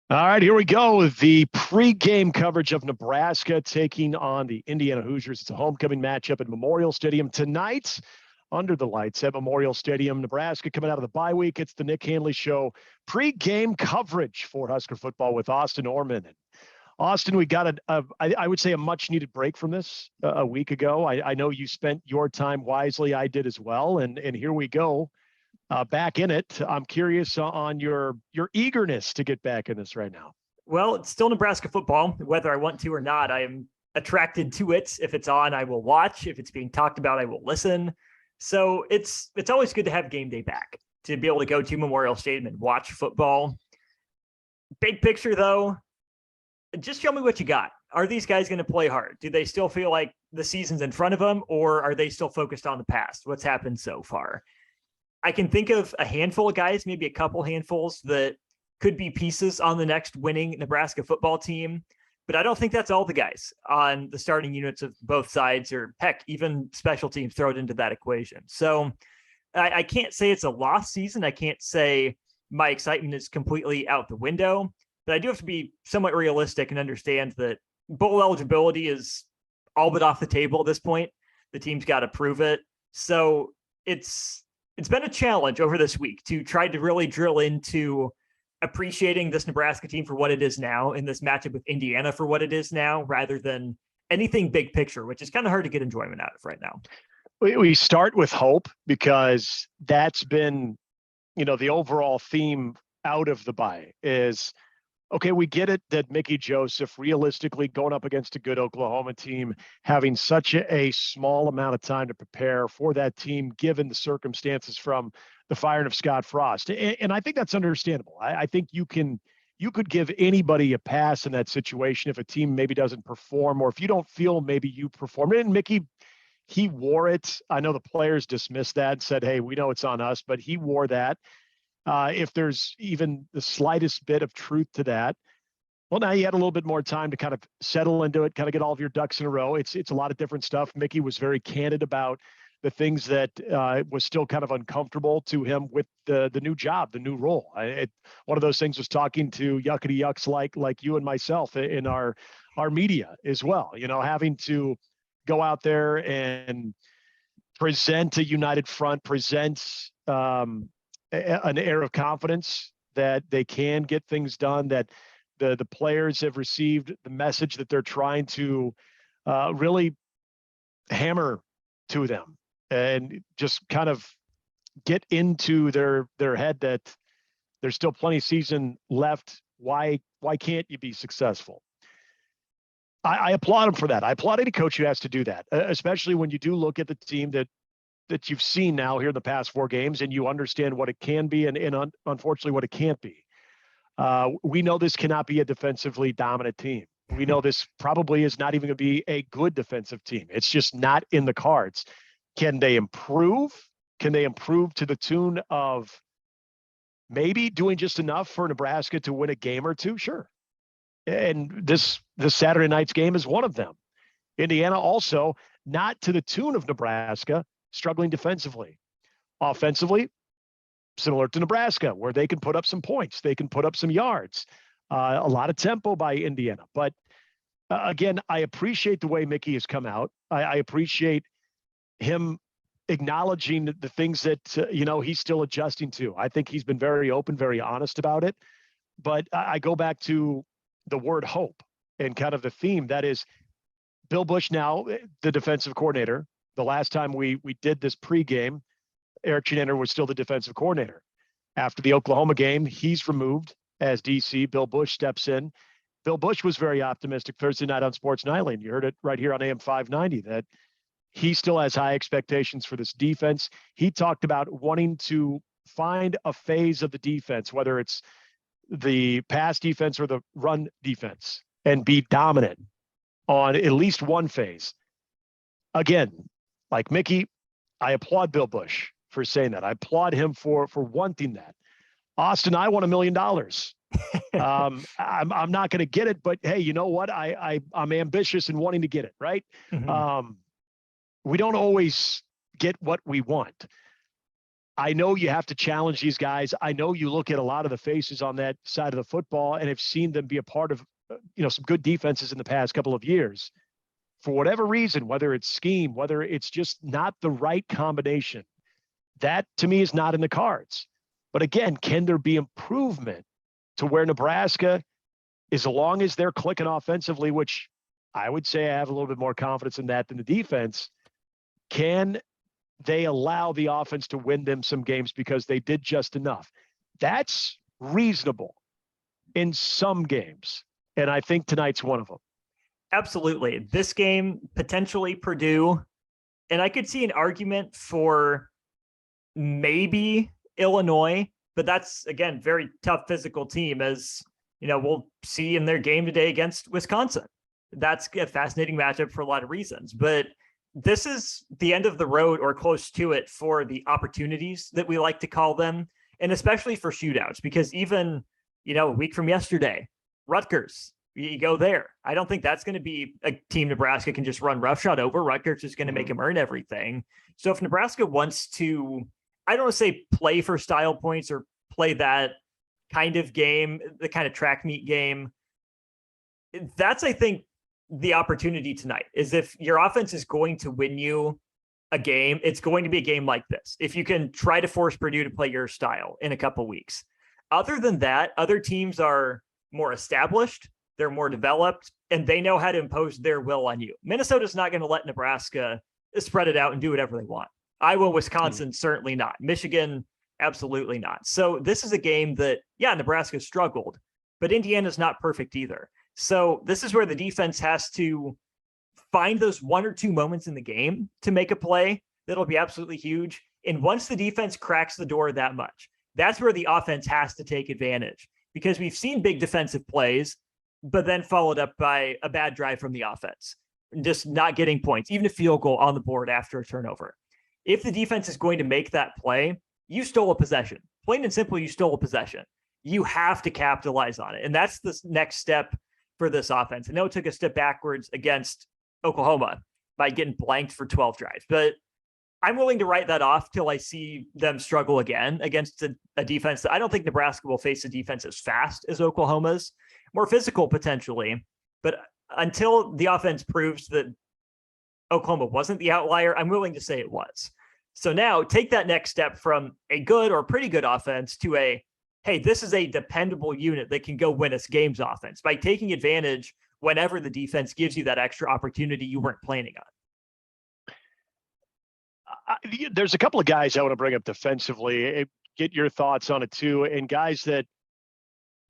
All right, here we go. The pregame coverage of Nebraska taking on the Indiana Hoosiers. It's a homecoming matchup at Memorial Stadium tonight under the lights at Memorial Stadium. Nebraska coming out of the bye week. It's the Nick Handley Show pregame coverage for Husker football with Austin Oerman. And Austin, we got I would say a much needed break from this a week ago. I know you spent your time wisely. I did as well. And here we go. Back in it. I'm curious on your eagerness to get back in this right now. Well, it's still Nebraska football, whether I want to or not. I am attracted to it. If it's on, I will watch. If it's being talked about, I will listen. So it's always good to have game day back, to be able to go to Memorial Stadium and watch football. Big picture, though, just show me what you got. Are these guys going to play hard? Do they still feel like the season's in front of them, or are they still focused on the past? What's happened so far? I can think of a handful of guys, maybe a couple handfuls that could be pieces on the next winning Nebraska football team. But I don't think that's all the guys on the starting units of both sides, or heck, even special teams throw it into that equation. So I can't say it's a lost season. I can't say my excitement is completely out the window, but I do have to be somewhat realistic and understand that bowl eligibility is all but off the table at this point. The team's got to prove it. So it's been a challenge over this week to try to really drill into appreciating this Nebraska team for what it is now, in this matchup with Indiana for what it is now, rather than anything big picture, which is kind of hard to get enjoyment out of right now. We start with hope, because that's been, the overall theme out of the bye is, okay, we get it that Mickey Joseph, realistically going up against a good Oklahoma team, having such a small amount of time to prepare for that team, given the circumstances from the firing of Scott Frost. And I think that's understandable. I think you could give anybody a pass in that situation if a team maybe doesn't perform, or if you don't feel maybe you perform. And Mickey, he wore it. I know the players dismissed that and said, hey, we know it's on us, but he wore that. If there's even the slightest bit of truth to that, well, now you had a little bit more time to kind of settle into it, kind of get all of your ducks in a row. It's a lot of different stuff. Mickey was very candid about the things that was still kind of uncomfortable to him with the new job, the new role. One of those things was talking to yuckity yucks like you and myself in our media as well. Having to go out there and present a united front, present an air of confidence that they can get things done, that the players have received the message that they're trying to really hammer to them, and just kind of get into their head that there's still plenty of season left. Why can't you be successful? I applaud him for that. I applaud any coach who has to do that, especially when you do look at the team that you've seen now here in the past 4 games, and you understand what it can be and unfortunately what it can't be. We know this cannot be a defensively dominant team. We know this probably is not even going to be a good defensive team. It's just not in the cards. Can they improve? Can they improve to the tune of maybe doing just enough for Nebraska to win a game or two? Sure. And this Saturday night's game is one of them. Indiana also not to the tune of Nebraska, struggling defensively. Offensively, similar to Nebraska, where they can put up some points, they can put up some yards, a lot of tempo by Indiana. But again, I appreciate the way Mickey has come out. I appreciate him acknowledging the things that, he's still adjusting to. I think he's been very open, very honest about it. But I go back to the word hope and kind of the theme that is Bill Busch, now the defensive coordinator. The last time we did this pregame, Eric Chinander was still the defensive coordinator. After the Oklahoma game, he's removed as DC. Bill Busch steps in. Bill Busch was very optimistic Thursday night on Sports Nightly, and you heard it right here on AM 590, that he still has high expectations for this defense. He talked about wanting to find a phase of the defense, whether it's the pass defense or the run defense, and be dominant on at least one phase. Again, like Mickey, I applaud Bill Busch for saying that. I applaud him for wanting that. Austin, I want $1 million. I'm not going to get it, but hey, you know what? I'm ambitious in wanting to get it, right? Mm-hmm. We don't always get what we want. I know you have to challenge these guys. I know you look at a lot of the faces on that side of the football and have seen them be a part of, some good defenses in the past couple of years. For whatever reason, whether it's scheme, whether it's just not the right combination, that to me is not in the cards. But again, can there be improvement to where Nebraska, as long as they're clicking offensively, which I would say I have a little bit more confidence in that than the defense, can they allow the offense to win them some games because they did just enough? That's reasonable in some games. And I think tonight's one of them. Absolutely. This game, potentially Purdue. And I could see an argument for maybe Illinois, but that's, again, very tough physical team, as we'll see in their game today against Wisconsin. That's a fascinating matchup for a lot of reasons, but this is the end of the road or close to it for the opportunities that we like to call them, and especially for shootouts, because even, a week from yesterday, Rutgers, you go there. I don't think that's going to be a team Nebraska can just run roughshod over. Rutgers is going to make them earn everything. So if Nebraska wants to, I don't want to say play for style points or play that kind of game, the kind of track meet game, that's, I think, the opportunity tonight is if your offense is going to win you a game, it's going to be a game like this. If you can try to force Purdue to play your style in a couple weeks. Other than that, other teams are more established, they're more developed, and they know how to impose their will on you. Minnesota's not going to let Nebraska spread it out and do whatever they want. Iowa, Wisconsin, certainly not. Michigan, absolutely not. So this is a game that, Nebraska struggled, but Indiana's not perfect either. So this is where the defense has to find those one or two moments in the game to make a play that'll be absolutely huge. And once the defense cracks the door that much, that's where the offense has to take advantage, because we've seen big defensive plays, but then followed up by a bad drive from the offense, just not getting points, even a field goal on the board after a turnover. If the defense is going to make that play, you stole a possession. Plain and simple, you stole a possession. You have to capitalize on it. And that's the next step for this offense. I know it took a step backwards against Oklahoma by getting blanked for 12 drives, but I'm willing to write that off till I see them struggle again against a defense that I don't think Nebraska will face a defense as fast as Oklahoma's, more physical potentially. But until the offense proves that Oklahoma wasn't the outlier, I'm willing to say it was. So now take that next step from a good or pretty good offense to a, hey, this is a dependable unit that can go win us games offense by taking advantage whenever the defense gives you that extra opportunity you weren't planning on. There's a couple of guys I want to bring up defensively, get your thoughts on it too. And guys that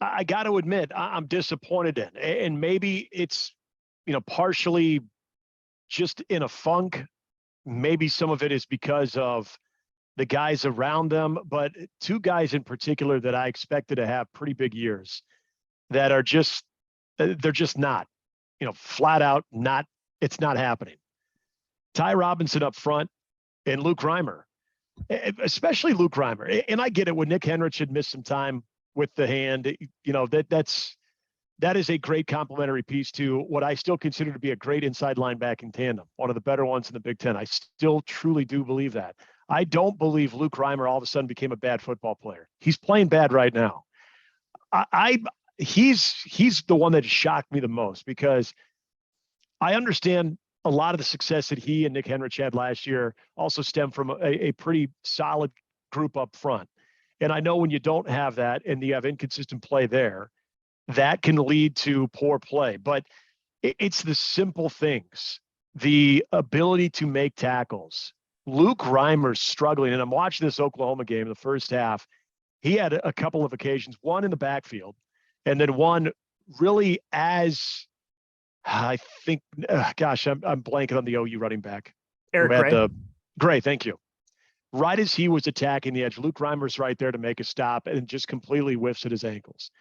I got to admit, I'm disappointed in, and maybe it's, partially just in a funk. Maybe some of it is because of the guys around them, but two guys in particular that I expected to have pretty big years that are just, they're just not, flat out not, it's not happening. Ty Robinson up front and Luke Reimer, especially Luke Reimer. And I get it, when Nick Henrich had missed some time with the hand, that is a great complementary piece to what I still consider to be a great inside linebacking tandem, one of the better ones in the Big Ten. I still truly do believe that. I don't believe Luke Reimer all of a sudden became a bad football player. He's playing bad right now. He's the one that shocked me the most, because I understand a lot of the success that he and Nick Henrich had last year also stemmed from a pretty solid group up front. And I know when you don't have that and you have inconsistent play there, that can lead to poor play. But it's the simple things, the ability to make tackles. Luke Reimer's struggling, and I'm watching this Oklahoma game in the first half. He had a couple of occasions, one in the backfield, and then one really as I think, I'm blanking on the OU running back. Eric Gray. Gray, thank you. Right as he was attacking the edge, Luke Reimer's right there to make a stop and just completely whiffs at his ankles.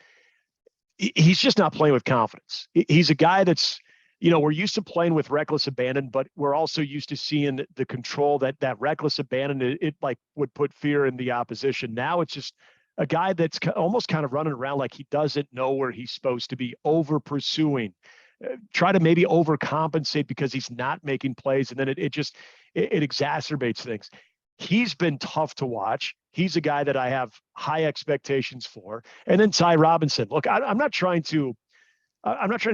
He's just not playing with confidence. He's a guy that's, we're used to playing with reckless abandon, but we're also used to seeing the control that reckless abandon, it like would put fear in the opposition. Now it's just a guy that's almost kind of running around like he doesn't know where he's supposed to be, over pursuing, try to maybe overcompensate because he's not making plays. And then it exacerbates things. He's been tough to watch. He's a guy that I have high expectations for. And then Ty Robinson. Look, I'm not trying to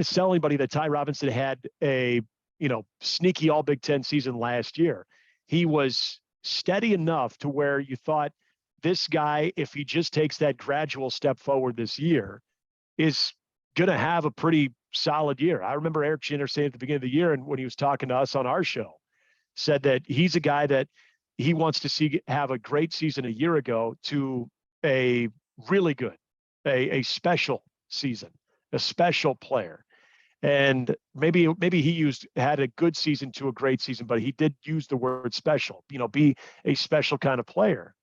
sell anybody that Ty Robinson had a, sneaky all Big Ten season last year. He was steady enough to where you thought this guy, if he just takes that gradual step forward this year, is going to have a pretty solid year. I remember Eric Schinner saying at the beginning of the year, and when he was talking to us on our show, said that he's a guy that he wants to see have a great season a year ago to a really good, a special season, a special player. And maybe he had a good season to a great season, but he did use the word special, be a special kind of player.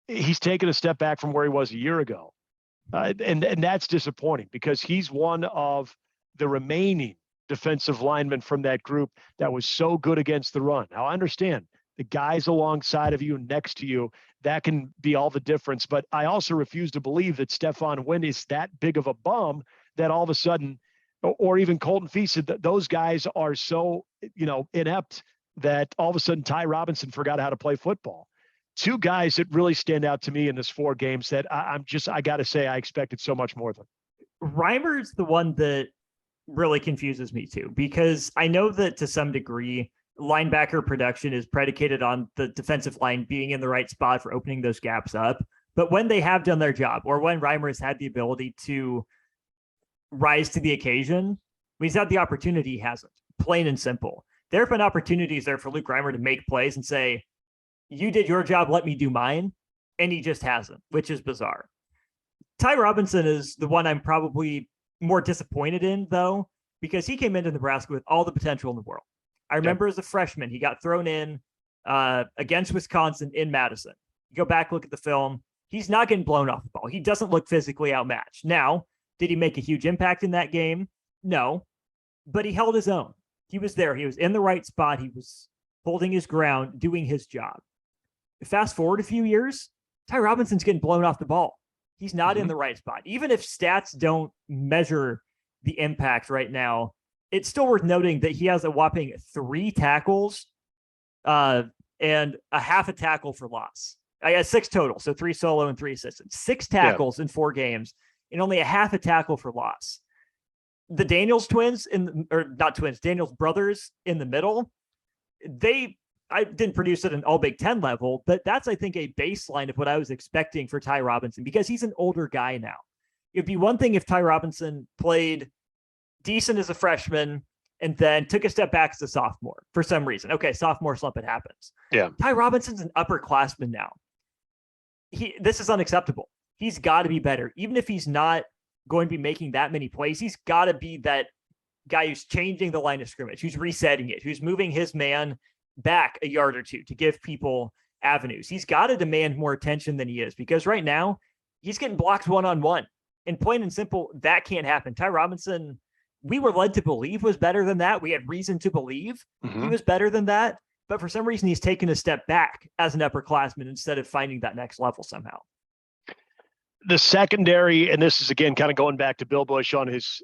He's taken a step back from where he was a year ago. And that's disappointing because he's one of the remaining defensive linemen from that group that was so good against the run. Now, I understand the guys alongside of you, next to you, that can be all the difference. But I also refuse to believe that Stephon Wynn is that big of a bum that all of a sudden, or even Colton Feast, that those guys are so, inept that all of a sudden Ty Robinson forgot how to play football. Two guys that really stand out to me in this 4 games that I got to say, I expected so much more of them. Reimer's the one that really confuses me too, because I know that to some degree, linebacker production is predicated on the defensive line being in the right spot for opening those gaps up. But when they have done their job, or when Reimer has had the ability to rise to the occasion, when he's had the opportunity, he hasn't. Plain and simple. There have been opportunities there for Luke Reimer to make plays and say, you did your job, let me do mine. And he just hasn't, which is bizarre. Ty Robinson is the one I'm probably more disappointed in, though, because he came into Nebraska with all the potential in the world. I remember as a freshman, he got thrown in against Wisconsin in Madison. You go back, look at the film. He's not getting blown off the ball. He doesn't look physically outmatched. Now, did he make a huge impact in that game? No, but he held his own. He was there. He was in the right spot. He was holding his ground, doing his job. Fast forward a few years, Ty Robinson's getting blown off the ball. He's not in the right spot. Even if stats don't measure the impact right now, it's still worth noting that he has a whopping 3 tackles and a half a tackle for loss. I got 6 total, so 3 solo and 3 assists. 6 tackles in 4 games and only a half a tackle for loss. The Daniels twins, Daniels brothers in the middle, I didn't produce it at an all Big Ten level, but that's, I think, a baseline of what I was expecting for Ty Robinson because he's an older guy now. It'd be one thing if Ty Robinson played decent as a freshman and then took a step back as a sophomore for some reason. Okay, sophomore slump, it happens. Yeah. Ty Robinson's an upperclassman now. This is unacceptable. He's got to be better. Even if he's not going to be making that many plays, he's got to be that guy who's changing the line of scrimmage, who's resetting it, who's moving his man back a yard or two to give people avenues. He's got to demand more attention than he is because right now he's getting blocked one-on-one. And plain and simple, that can't happen. Ty Robinson, we were led to believe was better than that. We had reason to believe he was better than that. But for some reason, he's taken a step back as an upperclassman instead of finding that next level somehow. The secondary, and this is, again, kind of going back to Bill Busch on his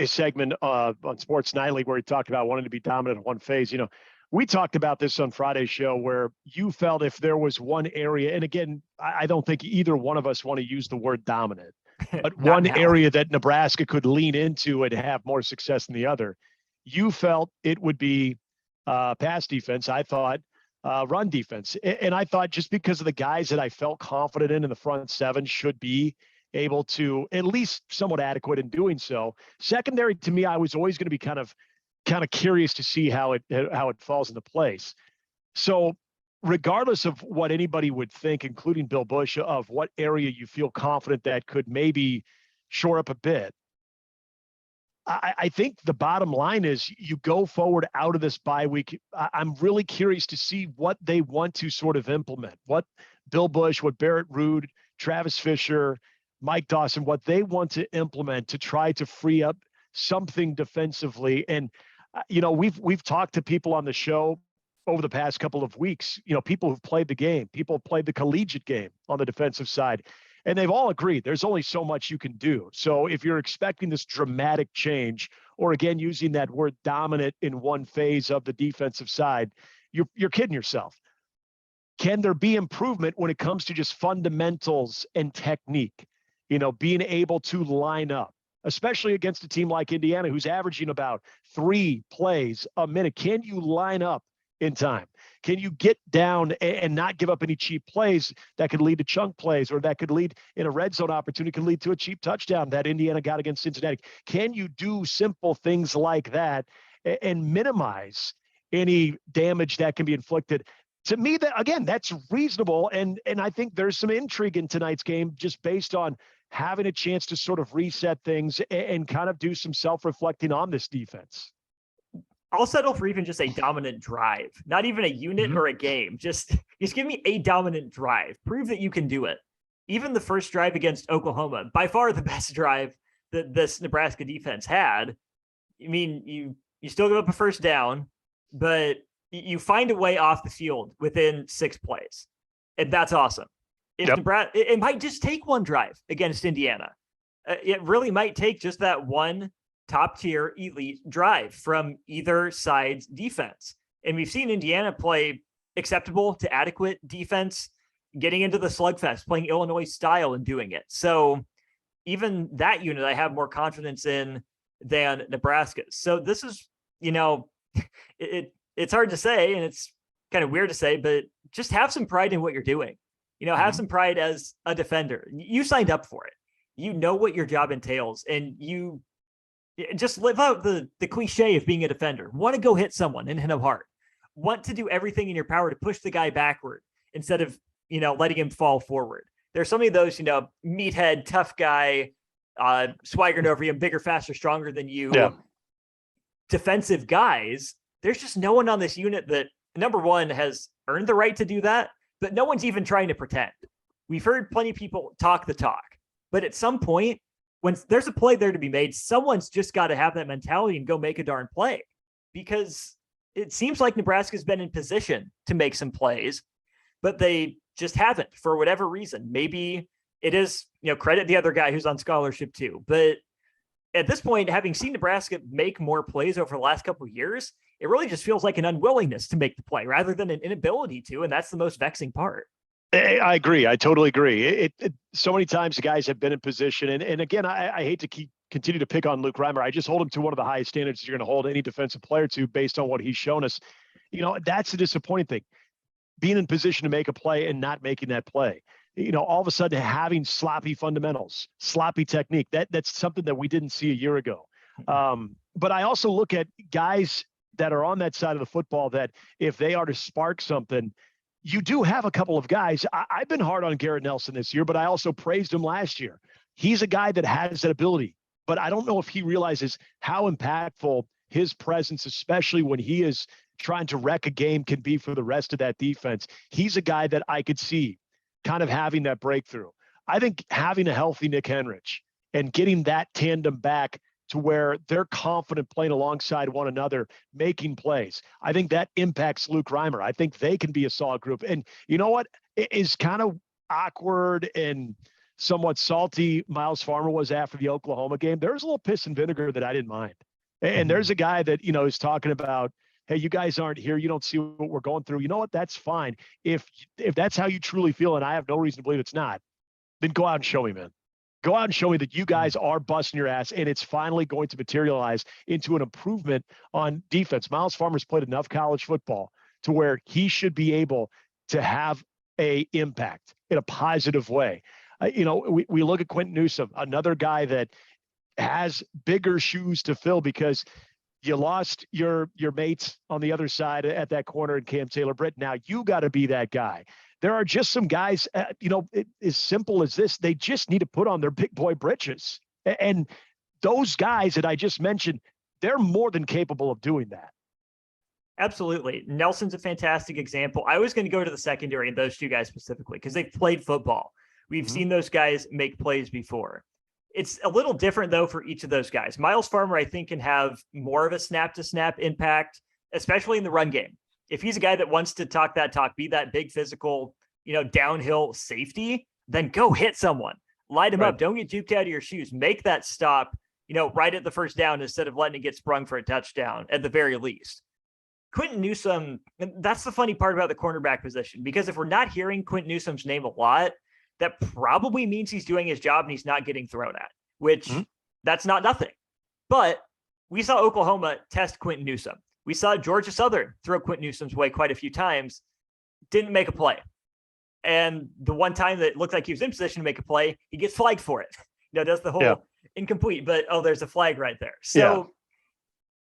segment on Sports Nightly where he talked about wanting to be dominant in one phase. We talked about this on Friday's show where you felt if there was one area, and again, I don't think either one of us want to use the word dominant, but one area that Nebraska could lean into and have more success than the other, you felt it would be pass defense. I thought run defense. And I thought just because of the guys that I felt confident in the front 7 should be able to at least somewhat adequate in doing so. Secondary, to me, I was always going to be kind of curious to see how it falls into place. So regardless of what anybody would think, including Bill Busch, of what area you feel confident that could maybe shore up a bit, I think the bottom line is you go forward out of this bye week. I'm really curious to see what they want to sort of implement, what Bill Busch, what Barrett Ruud, Travis Fisher, Mike Dawson, what they want to implement to try to free up something defensively. And, we've talked to people on the show over the past couple of weeks, people who've played the game, people have played the collegiate game on the defensive side, and they've all agreed there's only so much you can do. So if you're expecting this dramatic change, or again, using that word dominant in one phase of the defensive side, you're kidding yourself. can there be improvement when it comes to just fundamentals and technique? Being able to line up, especially against a team like Indiana, who's averaging about 3 plays a minute. Can you line up in time? Can you get down and not give up any cheap plays that could lead to chunk plays, or that could lead in a red zone opportunity, could lead to a cheap touchdown that Indiana got against Cincinnati? Can you do simple things like that and minimize any damage that can be inflicted? To me, that again, that's reasonable. And I think there's some intrigue in tonight's game just based on having a chance to sort of reset things and kind of do some self-reflecting on this defense. I'll settle for even just a dominant drive, not even a unit or a game. Just give me a dominant drive. Prove that you can do it. Even the first drive against Oklahoma, by far the best drive that this Nebraska defense had. I mean, you still give up a first down, but you find a way off the field within 6 plays. And that's awesome. If Nebraska, it might just take one drive against Indiana. It really might take just that one top tier elite drive from either side's defense. And we've seen Indiana play acceptable to adequate defense, getting into the slugfest, playing Illinois style and doing it. So even that unit I have more confidence in than Nebraska's. So this is, it's hard to say, and it's kind of weird to say, but just have some pride in what you're doing. Have some pride as a defender. You signed up for it. You know what your job entails, and you just live out the cliche of being a defender. Want to go hit someone and hit them hard. Want to do everything in your power to push the guy backward instead of, letting him fall forward. There's so many of those, meathead, tough guy, swaggering over you, bigger, faster, stronger than you, defensive guys. There's just no one on this unit that, number one, has earned the right to do that, but no one's even trying to pretend. We've heard plenty of people talk the talk, but at some point, when there's a play there to be made, someone's just got to have that mentality and go make a darn play, because it seems like Nebraska's been in position to make some plays, but they just haven't for whatever reason. Maybe it is, credit the other guy who's on scholarship too. But at this point, having seen Nebraska make more plays over the last couple of years, it really just feels like an unwillingness to make the play rather than an inability to. And that's the most vexing part. I agree. I totally agree. So many times the guys have been in position. And again, I hate to continue to pick on Luke Reimer. I just hold him to one of the highest standards you're going to hold any defensive player to based on what he's shown us. That's the disappointing thing. Being in position to make a play and not making that play. All of a sudden having sloppy fundamentals, sloppy technique. That's something that we didn't see a year ago. But I also look at guys that are on that side of the football that if they are to spark something, you do have a couple of guys. I've been hard on Garrett Nelson this year, but I also praised him last year. He's a guy that has that ability, but I don't know if he realizes how impactful his presence, especially when he is trying to wreck a game, can be for the rest of that defense. He's a guy that I could see kind of having that breakthrough. I think having a healthy Nick Henrich and getting that tandem back to where they're confident playing alongside one another, making plays, I think that impacts Luke Reimer. I think they can be a solid group. And you know what is kind of awkward and somewhat salty Miles Farmer was after the Oklahoma game? There was a little piss and vinegar that I didn't mind. And there's a guy that, is talking about, hey, you guys aren't here. You don't see what we're going through. You know what? That's fine. If that's how you truly feel, and I have no reason to believe it's not, then go out and show me, man. Go out and show me that you guys are busting your ass, and it's finally going to materialize into an improvement on defense. Miles Farmer's played enough college football to where he should be able to have a impact in a positive way. We look at Quentin Newsome, another guy that has bigger shoes to fill because you lost your mates on the other side at that corner in Cam Taylor-Britt. Now you got to be that guy. There are just some guys, as simple as this, they just need to put on their big boy britches. And those guys that I just mentioned, they're more than capable of doing that. Absolutely. Nelson's a fantastic example. I was going to go to the secondary and those two guys specifically because they've played football. We've seen those guys make plays before. It's a little different, though, for each of those guys. Miles Farmer, I think, can have more of a snap-to-snap impact, especially in the run game. If he's a guy that wants to talk that talk, be that big physical, downhill safety, then go hit someone. Light him up. Don't get juked out of your shoes. Make that stop, right at the first down instead of letting it get sprung for a touchdown at the very least. Quentin Newsome, that's the funny part about the cornerback position, because if we're not hearing Quentin Newsome's name a lot, that probably means he's doing his job and he's not getting thrown at, which that's not nothing. But we saw Oklahoma test Quentin Newsome. We saw Georgia Southern throw Quentin Newsome's way quite a few times, didn't make a play. And the one time that it looked like he was in position to make a play, he gets flagged for it. Does the whole incomplete, but there's a flag right there. So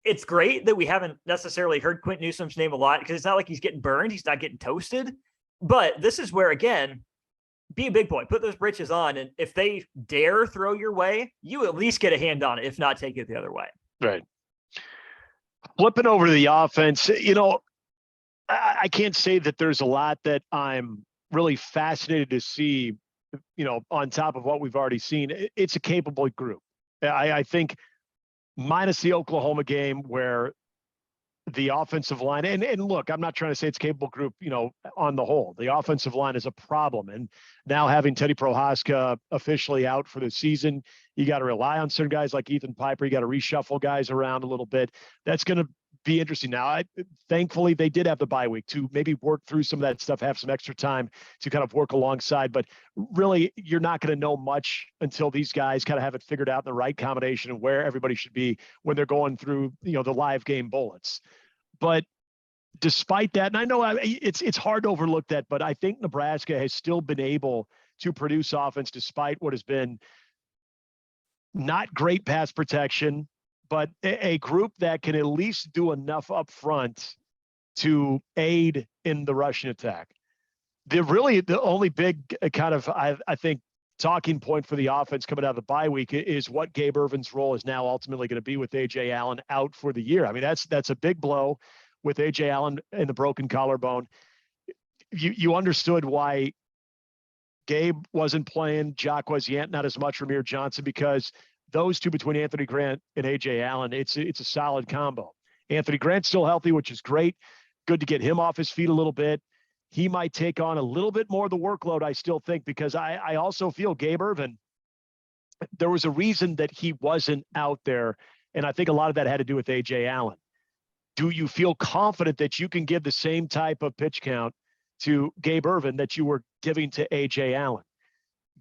it's great that we haven't necessarily heard Quentin Newsome's name a lot, because it's not like he's getting burned. He's not getting toasted. But this is where, again, be a big boy, put those britches on. And if they dare throw your way, you at least get a hand on it, if not take it the other way. Right. Flipping over to the offense, I can't say that there's a lot that I'm really fascinated to see, on top of what we've already seen. It's a capable group. I think minus the Oklahoma game where the offensive line, and look, I'm not trying to say it's a capable group, on the whole. The offensive line is a problem. And now having Teddy Prohaska officially out for the season, you got to rely on certain guys like Ethan Piper. You got to reshuffle guys around a little bit. That's going to be interesting. Now, thankfully, they did have the bye week to maybe work through some of that stuff, have some extra time to kind of work alongside. But really, you're not going to know much until these guys kind of have it figured out in the right combination of where everybody should be when they're going through, the live game bullets. But despite that, and I know it's hard to overlook that, but I think Nebraska has still been able to produce offense despite what has been not great pass protection, but a group that can at least do enough up front to aid in the rushing attack. The only big kind of, I think, talking point for the offense coming out of the bye week is what Gabe Ervin's role is now ultimately going to be with A.J. Allen out for the year. I mean, that's a big blow with A.J. Allen and the broken collarbone. You understood why Gabe wasn't playing, Jacquez Yant not as much, Ramir Johnson, because those two between Anthony Grant and A.J. Allen, it's a solid combo. Anthony Grant's still healthy, which is great. Good to get him off his feet a little bit. He might take on a little bit more of the workload, I still think, because I also feel Gabe Ervin, there was a reason that he wasn't out there, and I think a lot of that had to do with A.J. Allen. Do you feel confident that you can give the same type of pitch count to Gabe Ervin that you were giving to A.J. Allen?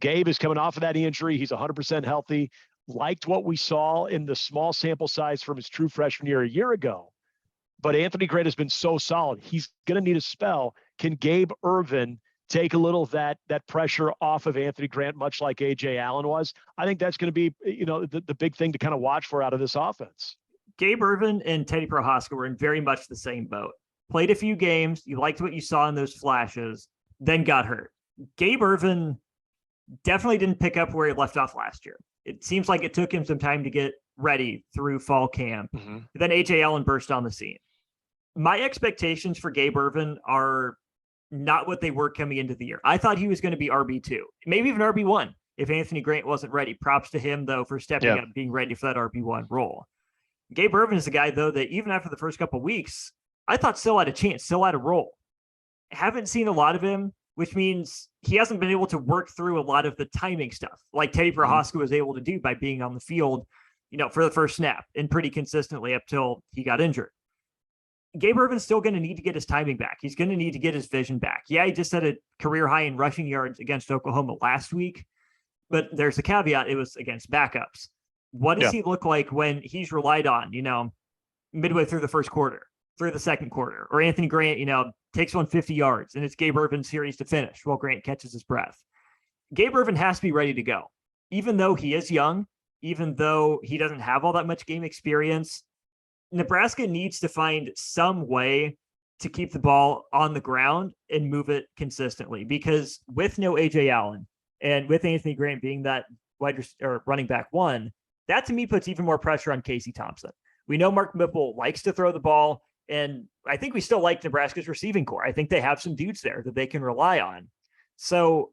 Gabe is coming off of that injury. He's 100% healthy. Liked what we saw in the small sample size from his true freshman year a year ago. But Anthony Grant has been so solid. He's going to need a spell. Can Gabe Ervin take a little of that pressure off of Anthony Grant, much like A.J. Allen was? I think that's going to be, the big thing to kind of watch for out of this offense. Gabe Ervin and Teddy Prohaska were in very much the same boat. Played a few games. You liked what you saw in those flashes, then got hurt. Gabe Ervin definitely didn't pick up where he left off last year. It seems like it took him some time to get ready through fall camp. Mm-hmm. Then A.J. Allen burst on the scene. My expectations for Gabe Ervin are not what they were coming into the year. I thought he was going to be RB2, maybe even RB1 if Anthony Grant wasn't ready. Props to him, though, for stepping up, being ready for that RB1 role. Gabe Ervin is a guy, though, that even after the first couple of weeks, I thought still had a chance, still had a role. Haven't seen a lot of him, which means he hasn't been able to work through a lot of the timing stuff like Teddy Prohaska was able to do by being on the field, for the first snap and pretty consistently up till he got injured. Gabe Ervin's still going to need to get his timing back. He's going to need to get his vision back. Yeah, he just had a career high in rushing yards against Oklahoma last week, but there's a caveat. It was against backups. What does he look like when he's relied on, midway through the first quarter, through the second quarter, or Anthony Grant, takes 150 yards and it's Gabe Ervin's series to finish while Grant catches his breath. Gabe Ervin has to be ready to go. Even though he is young, even though he doesn't have all that much game experience, Nebraska needs to find some way to keep the ball on the ground and move it consistently, because with no A.J. Allen and with Anthony Grant being that running back one, that to me puts even more pressure on Casey Thompson. We know Mark Whipple likes to throw the ball, and I think we still like Nebraska's receiving core. I think they have some dudes there that they can rely on. So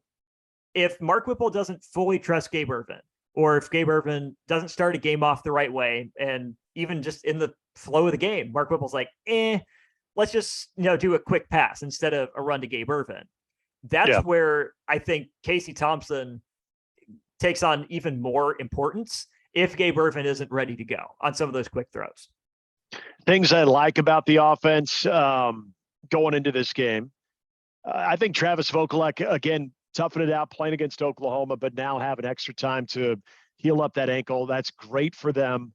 if Mark Whipple doesn't fully trust Gabe Ervin, or if Gabe Ervin doesn't start a game off the right way, and even just in the flow of the game, Mark Whipple's like, let's just, do a quick pass instead of a run to Gabe Ervin. That's where I think Casey Thompson takes on even more importance if Gabe Ervin isn't ready to go on some of those quick throws. Things I like about the offense going into this game. I think Travis Vokalek, again, toughing it out, playing against Oklahoma, but now having extra time to heal up that ankle. That's great for them.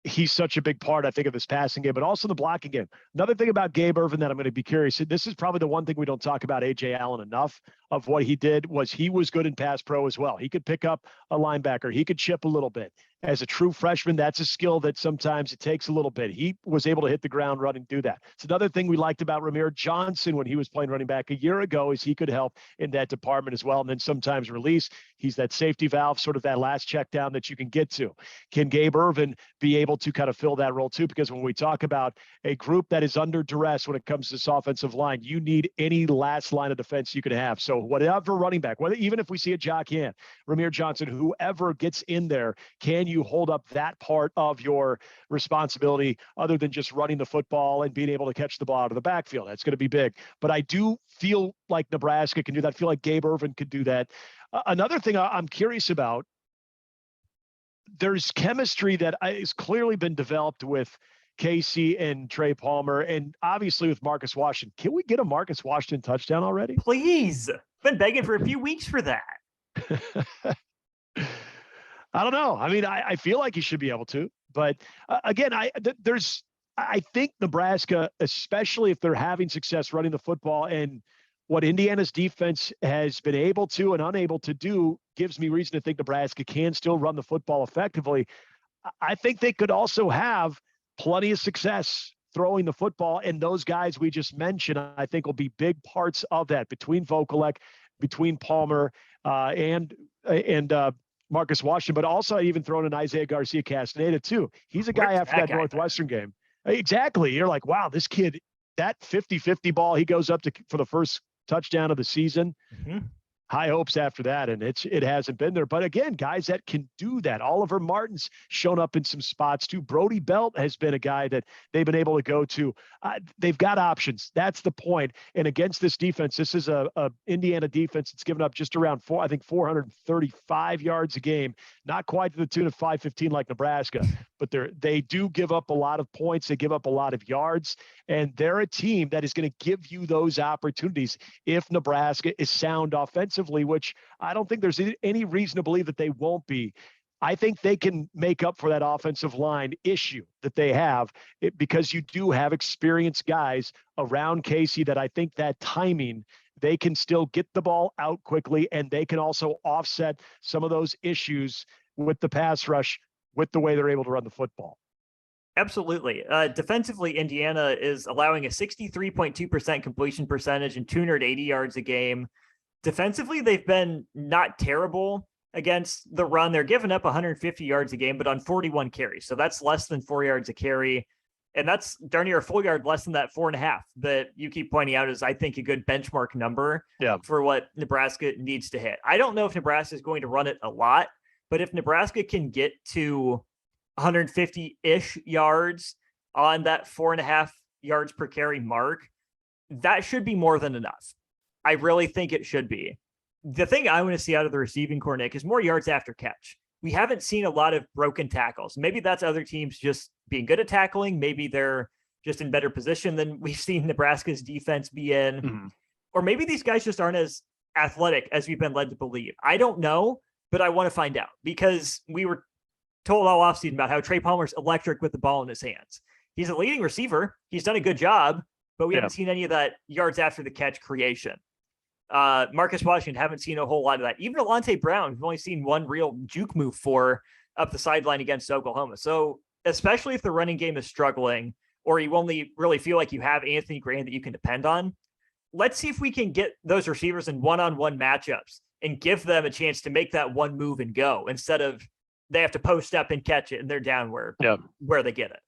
He's such a big part, I think, of this passing game, but also the blocking game. Another thing about Gabe Ervin that I'm going to be curious. This is probably the one thing we don't talk about A.J. Allen enough of what he did was he was good in pass pro as well. He could pick up a linebacker. He could chip a little bit. As a true freshman, that's a skill that sometimes it takes a little bit. He was able to hit the ground running, do that. It's another thing we liked about Ramir Johnson when he was playing running back a year ago is he could help in that department as well. And then sometimes release. He's that safety valve, sort of that last check down that you can get to. Can Gabe Ervin be able to kind of fill that role too? Because when we talk about a group that is under duress when it comes to this offensive line, you need any last line of defense you can have. So whatever running back, whether even if we see a Jock Hand, Ramir Johnson, whoever gets in there, can you hold up that part of your responsibility other than just running the football and being able to catch the ball out of the backfield? That's going to be big. But I do feel like Nebraska can do that. I feel like Gabe Ervin could do that. Another thing I'm curious about, there's chemistry that has clearly been developed with Casey and Trey Palmer, and obviously with Marcus Washington. Can we get a Marcus Washington touchdown already? Please. Been begging for a few weeks for that. I don't know. I mean, I feel like he should be able to, but again, I think Nebraska, especially if they're having success running the football, and what Indiana's defense has been able to and unable to do gives me reason to think Nebraska can still run the football effectively. I think they could also have plenty of success throwing the football, and those guys we just mentioned, I think, will be big parts of that between Vokalek, between Palmer, and Marcus Washington, but also even throwing in Isaiah Garcia Castaneda too. He's a guy after that Northwestern game. Exactly. You're like, wow, this kid, that 50-50 ball, he goes up to for the first touchdown of the season. Mm-hmm. High hopes after that, and it hasn't been there. But again, guys that can do that. Oliver Martin's shown up in some spots too. Brody Belt has been a guy that they've been able to go to. They've got options. That's the point. And against this defense, this is a Indiana defense that's given up just around 435 yards a game. Not quite to the tune of 515 like Nebraska, but they do give up a lot of points. They give up a lot of yards, and they're a team that is going to give you those opportunities if Nebraska is sound offensively, which I don't think there's any reason to believe that they won't be. I think they can make up for that offensive line issue that they have because you do have experienced guys around Casey that I think that timing, they can still get the ball out quickly, and they can also offset some of those issues with the pass rush with the way they're able to run the football. Absolutely. Defensively, Indiana is allowing a 63.2% completion percentage and 280 yards a game. Defensively, they've been not terrible against the run. They're giving up 150 yards a game, but on 41 carries. So that's less than 4 yards a carry. And that's darn near a full yard less than that 4.5 that you keep pointing out is, I think, a good benchmark number for what Nebraska needs to hit. I don't know if Nebraska is going to run it a lot, but if Nebraska can get to 150-ish yards on that 4.5 yards per carry mark, that should be more than enough. I really think it should be. The thing I want to see out of the receiving core, Nick, is more yards after catch. We haven't seen a lot of broken tackles. Maybe that's other teams just being good at tackling. Maybe they're just in better position than we've seen Nebraska's defense be in. Mm-hmm. Or maybe these guys just aren't as athletic as we've been led to believe. I don't know, but I want to find out, because we were told all offseason about how Trey Palmer's electric with the ball in his hands. He's a leading receiver. He's done a good job, but we haven't seen any of that yards after the catch creation. Marcus Washington, haven't seen a whole lot of that. Even Alante Brown, we've only seen one real juke move for up the sideline against Oklahoma. So especially if the running game is struggling, or you only really feel like you have Anthony Graham that you can depend on, let's see if we can get those receivers in one-on-one matchups and give them a chance to make that one move and go, instead of they have to post up and catch it and they're down where they get it.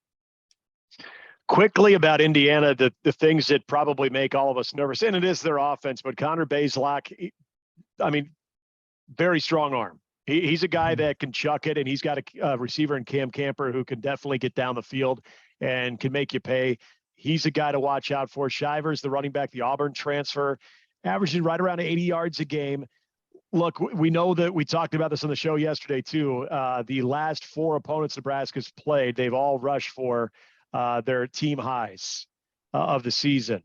Quickly about Indiana, the things that probably make all of us nervous, and it is their offense, but Connor Bazelak, very strong arm. He's a guy that can chuck it, and he's got a receiver in Cam Camper who can definitely get down the field and can make you pay. He's a guy to watch out for. Shivers, the running back, the Auburn transfer, averaging right around 80 yards a game. Look, we know that we talked about this on the show yesterday too. The last 4 opponents Nebraska's played, they've all rushed for their team highs of the season.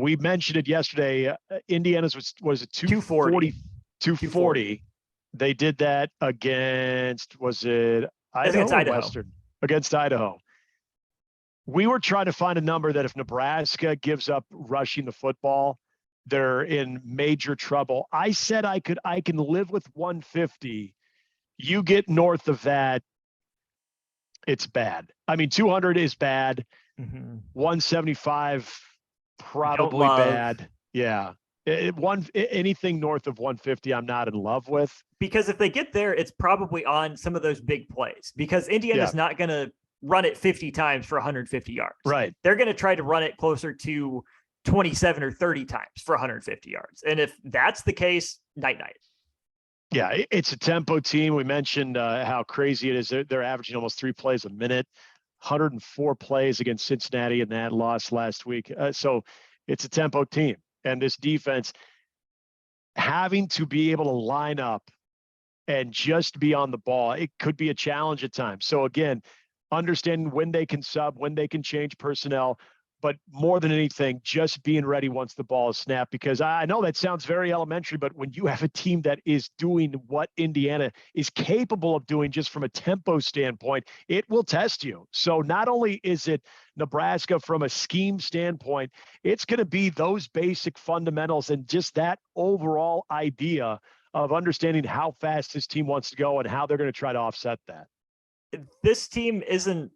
We mentioned it yesterday. Indiana's was a 240. 240. They did that against, was it Idaho or Western? Against Idaho. We were trying to find a number that if Nebraska gives up rushing the football, they're in major trouble. I said I can live with 150. You get north of that, it's bad. I mean, 200 is bad. 175 probably bad. Yeah. Anything north of 150, I'm not in love with. Because if they get there, it's probably on some of those big plays. Because Indiana's not going to run it 50 times for 150 yards. Right. They're going to try to run it closer to 27 or 30 times for 150 yards. And if that's the case, night-night. Yeah, it's a tempo team. We mentioned how crazy it is. They're averaging almost 3 plays a minute, 104 plays against Cincinnati in that loss last week. So it's a tempo team. And this defense having to be able to line up and just be on the ball, it could be a challenge at times. So again, understanding when they can sub, when they can change personnel, but more than anything, just being ready once the ball is snapped, because I know that sounds very elementary, but when you have a team that is doing what Indiana is capable of doing just from a tempo standpoint, it will test you. So not only is it Nebraska from a scheme standpoint, it's going to be those basic fundamentals and just that overall idea of understanding how fast this team wants to go and how they're going to try to offset that. This team isn't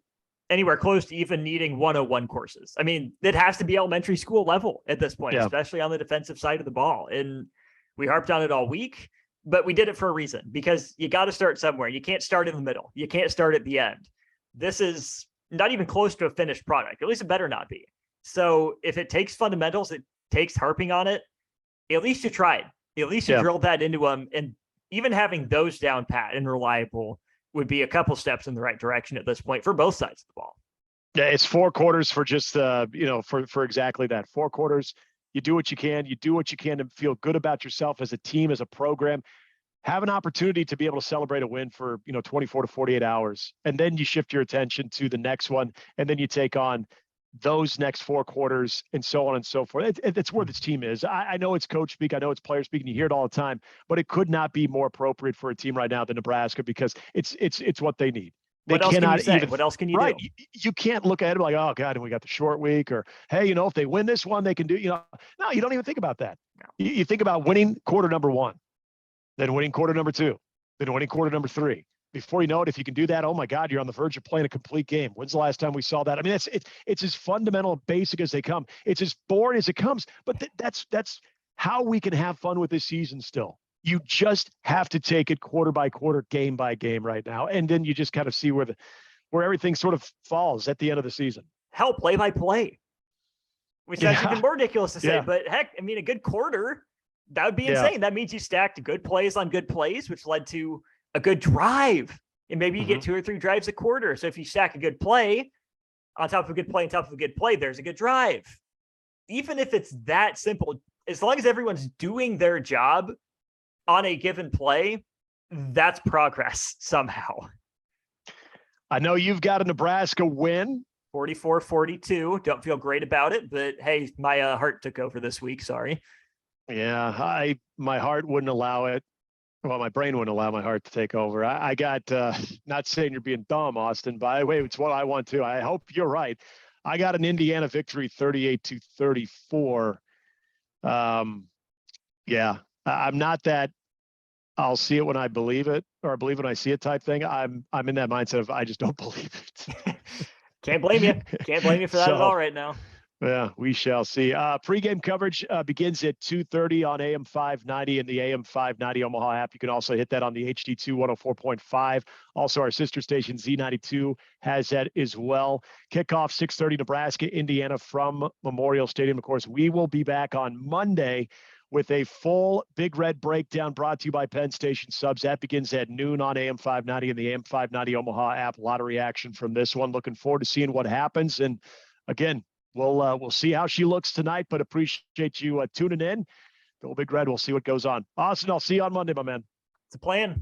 anywhere close to even needing 101 courses. I mean, it has to be elementary school level at this point, especially on the defensive side of the ball. And we harped on it all week, but we did it for a reason, because you got to start somewhere. You can't start in the middle. You can't start at the end. This is not even close to a finished product. At least it better not be. So if it takes fundamentals, it takes harping on it. At least you tried. At least you drilled that into them. And even having those down pat and reliable would be a couple steps in the right direction at this point for both sides of the ball. Yeah, it's 4 quarters for just for exactly that. 4 quarters. You do what you can. You do what you can to feel good about yourself as a team, as a program. Have an opportunity to be able to celebrate a win for 24 to 48 hours, and then you shift your attention to the next one, and then you take on those next 4 quarters, and so on and so forth. It's where this team is. I know it's coach speak. I know it's player speak, and you hear it all the time, but it could not be more appropriate for a team right now than Nebraska, because it's what they need. They what else cannot can you say? even. What else can you do? You can't look ahead like, oh God, and we got the short week, or hey, if they win this one, they can do. No, you don't even think about that. No. You think about winning quarter number 1, then winning quarter number 2, then winning quarter number 3. Before you know it, if you can do that, oh my God, you're on the verge of playing a complete game. When's the last time we saw that? I mean, it's as fundamental and basic as they come. It's as boring as it comes, but that's how we can have fun with this season still. You just have to take it quarter by quarter, game by game right now. And then you just kind of see where everything sort of falls at the end of the season. Hell, play by play. Which that's even more ridiculous to say, but heck, I mean, a good quarter, that would be insane. That means you stacked good plays on good plays, which led to a good drive. And maybe you get 2 or 3 drives a quarter. So if you stack a good play on top of a good play, on top of a good play, there's a good drive. Even if it's that simple, as long as everyone's doing their job on a given play, that's progress somehow. I know you've got a Nebraska win. 44-42. Don't feel great about it, but hey, my heart took over this week. Sorry. Yeah, my heart wouldn't allow it. Well, my brain wouldn't allow my heart to take over. I got, not saying you're being dumb, Austin, by the way, it's what I want to. I hope you're right. I got an Indiana victory, 38-34. Yeah, I'm not that I'll see it when I believe it, or I believe when I see it type thing. I'm in that mindset of I just don't believe it. Can't blame you. Can't blame you for that at all right now. Yeah, we shall see. Pregame coverage begins at 2:30 on AM 590 and the AM 590 Omaha app. You can also hit that on the HD2 104.5. Also, our sister station Z92 has that as well. Kickoff 6:30 Nebraska, Indiana from Memorial Stadium. Of course, we will be back on Monday with a full Big Red breakdown brought to you by Penn Station Subs. That begins at noon on AM 590 and the AM 590 Omaha app. A lot of reaction from this one. Looking forward to seeing what happens. And again, we'll see how she looks tonight, but appreciate you tuning in. Go Big Red. We'll see what goes on. Austin, I'll see you on Monday, my man. It's a plan.